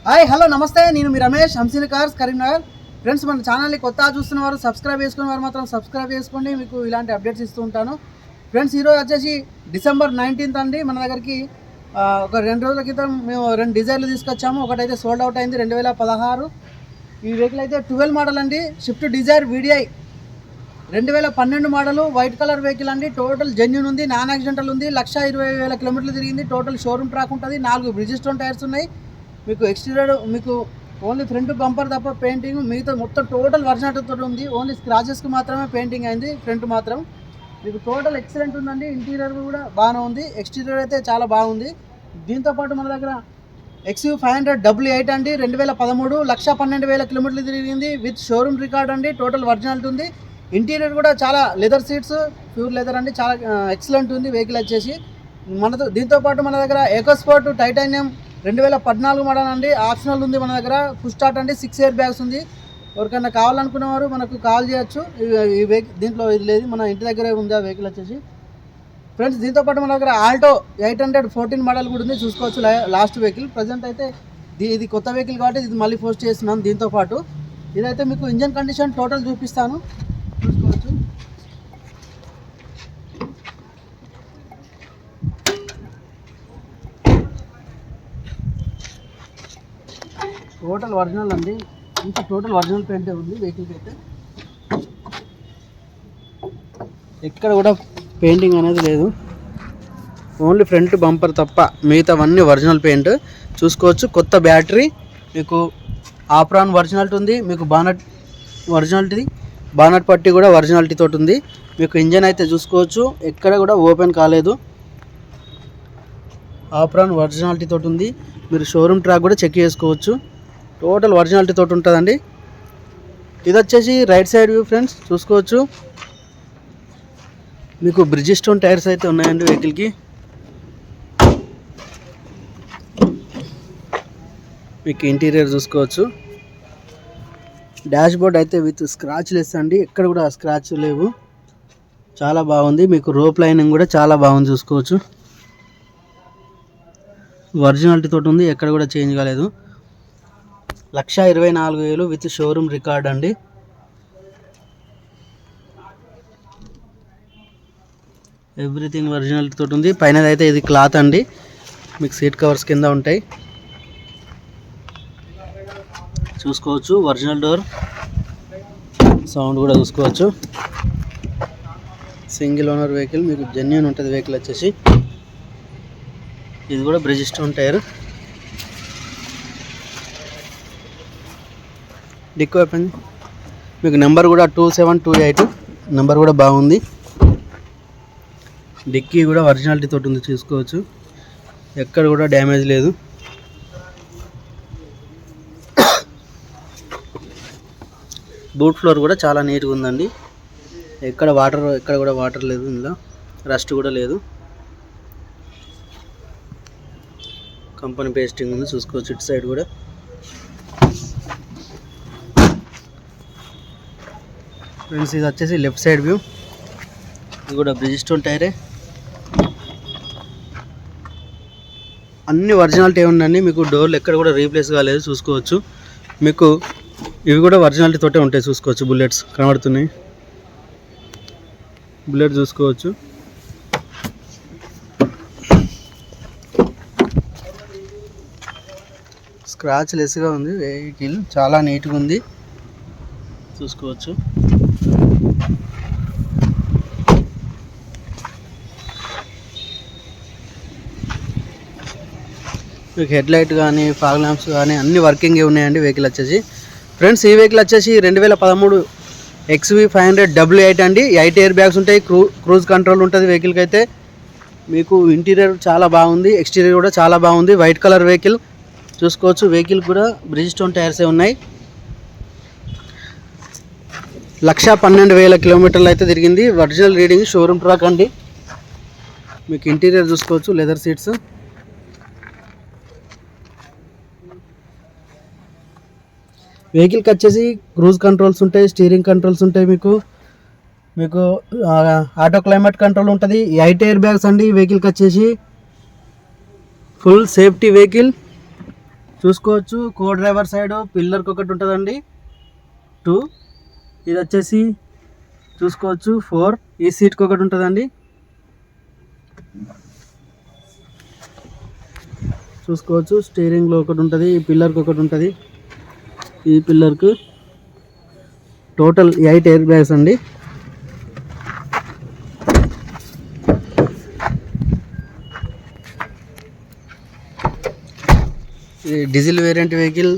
Hi hello నమస్తే, నేను మీ Ramesh, Hamsini cars, Karimnagar. Friends, మన ఛానల్ని కొత్తగా చూస్తున్నవారు సబ్స్క్రైబ్ చేసుకున్న వారు మాత్రం సబ్స్క్రైబ్ చేసుకోండి, మీకు ఇలాంటి అప్డేట్స్ ఇస్తూ ఉంటాను. ఫ్రెండ్స్, ఈరోజు వచ్చేసి డిసెంబర్ 19th అండి. మన దగ్గరికి ఒక 2 రోజుల క్రితం మేము 2 డిజైర్లు తీసుకొచ్చాము. ఒకటైతే సోల్డ్ అవుట్ అయింది 2016. ఈ వెహికల్ అయితే 12 మోడల్ అండి. Swift Dzire VDI 2012 model, white colour vehicle అండి. టోటల్ జెన్యూన్ ఉంది, నాన్ యాక్సిడెంటల్ ఉంది. 1,20,000 కిలోమీటర్లు తిరిగింది. టోటల్ షోరూమ్ ట్రాక్ ఉంటుంది. 4 బ్రిడ్జిస్టోన్ టైర్స్ ఉన్నాయి. మీకు ఎక్స్టీరియర్ మీకు ఓన్లీ ఫ్రంట్ బంపర్ తప్ప పెయింటింగ్ మిగతా మొత్తం టోటల్ వర్షనతో ఉంది. ఓన్లీ స్క్రాచెస్కి మాత్రమే పెయింటింగ్ అయింది. ఫ్రంట్ మాత్రం మీకు టోటల్ ఎక్సలెంట్ ఉందండి. ఇంటీరియర్ కూడా బాగానే ఉంది. ఎక్స్టీరియర్ అయితే చాలా బాగుంది. దీంతోపాటు మన దగ్గర XUV500 AA8 అండి, 2013, 1,12,000 కిలోమీటర్లు తిరిగింది. విత్ షోరూమ్ రికార్డ్ అండి. టోటల్ ఒరిజినాలిటీ ఉంది. ఇంటీరియర్ కూడా చాలా లెదర్ సీట్స్, ప్యూర్ లెదర్ అండి, చాలా ఎక్సలెంట్ ఉంది వెహికల్ వచ్చేసి. దీంతోపాటు మన దగ్గర EcoSport టైటానియం 2014 మోడల్ అండి. ఆప్షనల్ ఉంది మన దగ్గర. ఫుల్ స్టార్ట్ అండి. 6 ఎయిర్ బ్యాగ్స్ ఉంది. ఎవరికైనా కావాలనుకునేవారు మనకు కాల్ చేయొచ్చు. ఈ వెహికల్ దీంట్లో ఇది లేదు, మన ఇంటి దగ్గరే ఉంది ఆ వెహికల్ వచ్చేసి. ఫ్రెండ్స్, దీంతోపాటు మన దగ్గర ఆల్టో 814 మోడల్ కూడా ఉంది, చూసుకోవచ్చు. లాస్ట్ వెహికల్ ప్రజెంట్ అయితే ఇది కొత్త వెహికల్ కాబట్టి ఇది మళ్ళీ పోస్ట్ చేస్తున్నాను. దీంతోపాటు ఇదైతే మీకు ఇంజన్ కండిషన్ టోటల్ చూపిస్తాను, చూసుకోవచ్చు. టోటల్ ఒరిజినల్ అండి. ఇంకా టోటల్ ఒరిజినల్ పెయింటే ఉంది వెహికల్కి అయితే. ఎక్కడ కూడా పెయింటింగ్ అనేది లేదు. ఓన్లీ ఫ్రంట్ బంపర్ తప్ప మిగతావన్నీ ఒరిజినల్ పెయింట్, చూసుకోవచ్చు. కొత్త బ్యాటరీ, మీకు ఆప్రాన్ ఒరిజినాలిటీ ఉంది. మీకు బానట్ ఒరిజినాలిటీ, బానట్ పట్టి కూడా ఒరిజినాలిటీ తోటి ఉంది. మీకు ఇంజన్ అయితే చూసుకోవచ్చు, ఎక్కడ కూడా ఓపెన్ కాలేదు. ఆప్రాన్ ఒరిజినాలిటీ తోటి ఉంది. మీరు షోరూమ్ ట్రాక్ కూడా చెక్ చేసుకోవచ్చు. టోటల్ ఒరిజినాలిటీ తోటి ఉంటుందండి. ఇది వచ్చేసి రైట్ సైడ్ వ్యూ ఫ్రెండ్స్, చూసుకోవచ్చు. మీకు బ్రిడ్జిస్టోన్ టైర్స్ అయితే ఉన్నాయండి వెహికల్కి. మీకు ఇంటీరియర్ చూసుకోవచ్చు. డాష్ బోర్డ్ అయితే విత్ స్క్రాచ్ లెస్ అండి, ఎక్కడ కూడా స్క్రాచ్ లేవు, చాలా బాగుంది. మీకు రోప్ లైనింగ్ కూడా చాలా బాగుంది, చూసుకోవచ్చు. ఒరిజినాలిటీ తోటి ఉంది, ఎక్కడ కూడా చేంజ్ కాలేదు. 1,24,000 విత్ షోరూమ్ రికార్డ్ అండి. ఎవ్రీథింగ్ ఒరిజినాలిటీ తోటి ఉంది. పైన అయితే ఇది క్లాత్ అండి, మీకు సీట్ కవర్స్ కింద ఉంటాయి, చూసుకోవచ్చు. ఒరిజినల్ డోర్ సౌండ్ కూడా చూసుకోవచ్చు. సింగిల్ ఓనర్ వెహికల్, మీకు జెన్యూన్ ఉంటుంది వెహికల్ వచ్చేసి. ఇది కూడా బ్రిడ్జిస్టోన్ టైర్. డిక్కో అయిపోయింది. మీకు నెంబర్ కూడా 2728 నెంబర్ కూడా బాగుంది. డిక్కీ కూడా ఒరిజినాలిటీ తోటి ఉంది, చూసుకోవచ్చు. ఎక్కడ కూడా డ్యామేజ్ లేదు. బూట్ ఫ్లోర్ కూడా చాలా నీట్గా ఉందండి. ఎక్కడ కూడా వాటర్ లేదు, ఇందులో రస్ట్ కూడా లేదు. కంపెనీ పేస్టింగ్ ఉంది, చూసుకోవచ్చు. ఇటు సైడ్ కూడా ఫ్రెండ్స్, ఇది వచ్చేసి లెఫ్ట్ సైడ్ వ్యూ. ఇది కూడా బ్రిడ్జిస్టోన్ టైరే. అన్ని ఒరిజినాలిటీ ఉందండి. మీకు డోర్లు ఎక్కడ కూడా రీప్లేస్ కాలేదు, చూసుకోవచ్చు. మీకు ఇవి కూడా ఒరిజినాలిటీ తోటే ఉంటాయి, చూసుకోవచ్చు. బుల్లెట్స్ కనబడుతున్నాయి, బుల్లెట్ చూసుకోవచ్చు. స్క్రాచ్ లెస్గా ఉంది వెహికల్, చాలా నీట్గా ఉంది, చూసుకోవచ్చు. మీకు హెడ్ లైట్ కానీ ఫాగ్ ల్యాంప్స్ కానీ అన్ని వర్కింగ్ ఉన్నాయండి వెహికల్ వచ్చేసి. ఫ్రెండ్స్, ఈ వెహికల్ వచ్చేసి 2013 XUV500 AA8 అండి. 8 ఎయిర్ బ్యాగ్స్ ఉంటాయి, క్రూజ్ కంట్రోల్ ఉంటుంది వెహికల్కి అయితే. మీకు ఇంటీరియర్ చాలా బాగుంది, ఎక్స్టీరియర్ కూడా చాలా బాగుంది. వైట్ కలర్ వెహికల్, చూసుకోవచ్చు. వెహికల్ కూడా బ్రిడ్జిస్టోన్ టైర్సే ఉన్నాయి. 1,12,000 కిలోమీటర్లు అయితే తిరిగింది. ఒరిజినల్ రీడింగ్, షోరూమ్ ట్రాక్ అండి. మీకు ఇంటీరియర్ చూసుకోవచ్చు, లెదర్ సీట్స్. వెహికల్కి వచ్చేసి క్రూజ్ కంట్రోల్స్ ఉంటాయి, స్టీరింగ్ కంట్రోల్స్ ఉంటాయి. మీకు ఆటో క్లైమేట్ కంట్రోల్ ఉంటుంది. 8 ఎయిర్ బ్యాగ్స్ అండి ఈ వెహికల్కి వచ్చేసి. Full safety vehicle. చూసుకోవచ్చు. కో డ్రైవర్ సైడ్ పిల్లర్కి ఒకటి ఉంటుందండి 2, ఇది వచ్చేసి చూసుకోవచ్చు 4, ఈ సీట్కి ఒకటి ఉంటుందండి. చూసుకోవచ్చు స్టీరింగ్లో ఒకటి ఉంటుంది, ఈ పిల్లర్కి ఒకటి ఉంటుంది. ఈ పిల్లర్కి టోటల్ 8 ఎయిర్ బ్యాగ్స్ అండి. ఈ డీజిల్ వేరియంట్ వెహికల్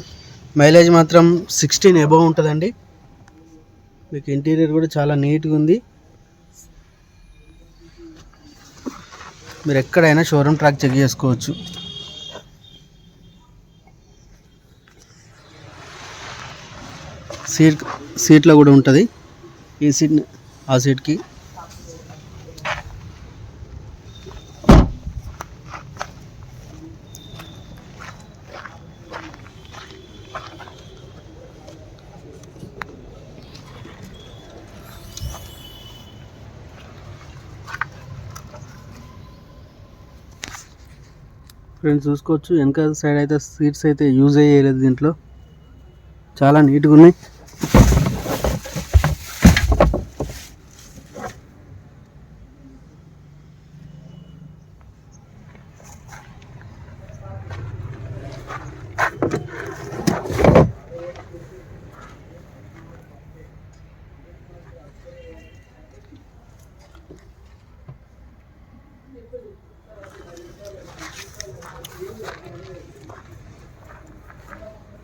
మైలేజ్ మాత్రం 16 అబవ్ ఉంటుందండి. మీకు ఇంటీరియర్ కూడా చాలా నీట్గా ఉంది. మీరు ఎక్కడైనా షోరూమ్ ట్రాక్ చెక్ చేసుకోవచ్చు. సీట్లో కూడా ఉంటుంది. ఈ సీట్ ఆ సీట్కి ఫ్రెండ్స్ చూసుకోవచ్చు. వెనక సైడ్ అయితే సీట్స్ అయితే యూజ్ అయ్యేలేదు, దీంట్లో చాలా నీట్గా ఉన్నాయి.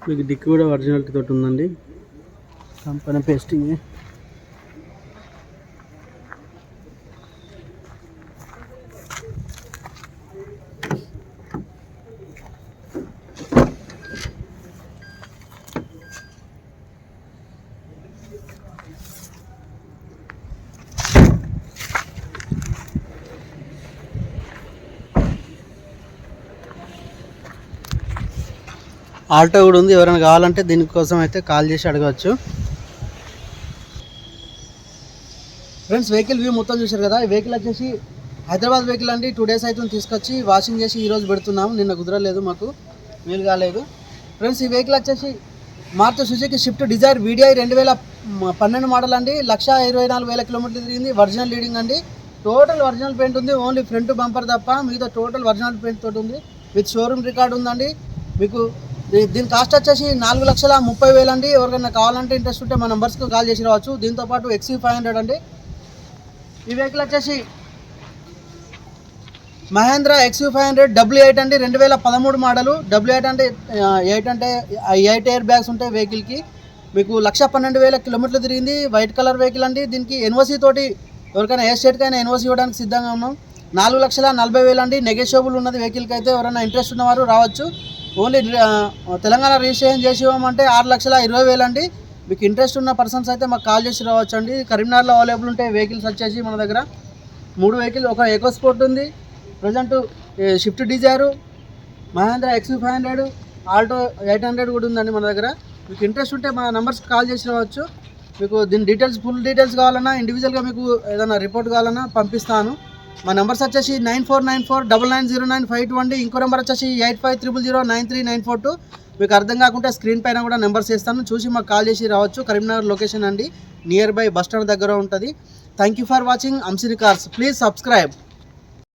మీకు డిక్కి కూడా ఒరిజినాలిటీ తోటి ఉందండి, కంపెనీ పేస్టింగ్. ఆల్టో కూడా ఉంది, ఎవరైనా కావాలంటే దీనికోసం అయితే కాల్ చేసి అడగవచ్చు. ఫ్రెండ్స్ వెహికల్ వ్యూ మొత్తం చూశారు కదా. ఈ వెహికల్ వచ్చేసి హైదరాబాద్ వెహికల్ అండి. 2 days అయితే తీసుకొచ్చి వాషింగ్ చేసి ఈరోజు పెడుతున్నాము. నిన్న కుదరలేదు, మాకు వీలు కాలేదు. ఫ్రెండ్స్ ఈ వెహికల్ వచ్చేసి Maruti Suzuki Swift Dzire VDI 2012 model అండి. 1,24,000 కిలోమీటర్లు తిరిగింది. ఒరిజినల్ లీడింగ్ అండి. టోటల్ ఒరిజినల్ పెయింట్ ఉంది, ఓన్లీ ఫ్రంట్ బంపర్ తప్ప మిగతా టోటల్ ఒరిజినల్ పెయింట్ తోటి ఉంది. విత్ షోరూమ్ రికార్డ్ ఉందండి. మీకు దీని కాస్ట్ వచ్చేసి 4,30,000 అండి. ఎవరికైనా కావాలంటే ఇంట్రెస్ట్ ఉంటే మా నెంబర్స్కి కాల్ చేసి రావచ్చు. దీంతోపాటు XV500 అండి. ఈ వెహికల్ వచ్చేసి మహేంద్ర XV500 W8 అండి. 2013 మోడలు. W8 అంటే 8 ఎయిర్ బ్యాగ్స్ ఉంటాయి వెహికల్కి. మీకు 1,12,000 కిలోమీటర్లు తిరిగింది. వైట్ కలర్ వెహికల్ అండి. దీనికి NOC తోటి ఎవరికైనా ఏ స్టేట్కైనా NOC ఇవ్వడానికి సిద్ధంగా ఉన్నాం. 4,40,000 అండి. నెగోషియబుల్ ఉన్నది వెహికల్కి అయితే. ఎవరైనా ఇంట్రెస్ట్ ఉన్నవారు రావచ్చు. ఓన్లీ తెలంగాణ రిజిస్ట్రేషన్ చేసి ఇవ్వమంటే 6,20,000 అండి. మీకు ఇంట్రెస్ట్ ఉన్న పర్సన్స్ అయితే మాకు కాల్ చేసి రావచ్చు అండి. కరీంనగర్లో అవైలబుల్ ఉంటాయి వెహికల్స్ వచ్చేసి మన దగ్గర 3 వెహికల్. ఒక ఎకో స్పోర్ట్ ఉంది present, Swift Dzire, Mahindra XV500, Alto 800 కూడా ఉందండి మన దగ్గర. మీకు ఇంట్రెస్ట్ ఉంటే మా నెంబర్స్కి కాల్ చేసి రావచ్చు. మీకు దీని డీటెయిల్స్ ఫుల్ డీటెయిల్స్ కావాలన్నా, ఇండివిజువల్గా మీకు ఏదైనా రిపోర్ట్ కావాలన్నా పంపిస్తాను. మా నెంబర్స్ వచ్చేసి 9494990952 అండి. ఇంకో నెంబర్ వచ్చేసి 8500093942. మీకు అర్థం కాకుంటే స్క్రీన్ పైన కూడా నెంబర్స్ ఇస్తాను, చూసి మాకు కాల్ చేసి రావచ్చు. కరీంనగర్ లొకేషన్ అండి, నియర్ బై బస్ స్టాండ్ దగ్గర ఉంటుంది. Thank you for watching Anshini cars. Please subscribe.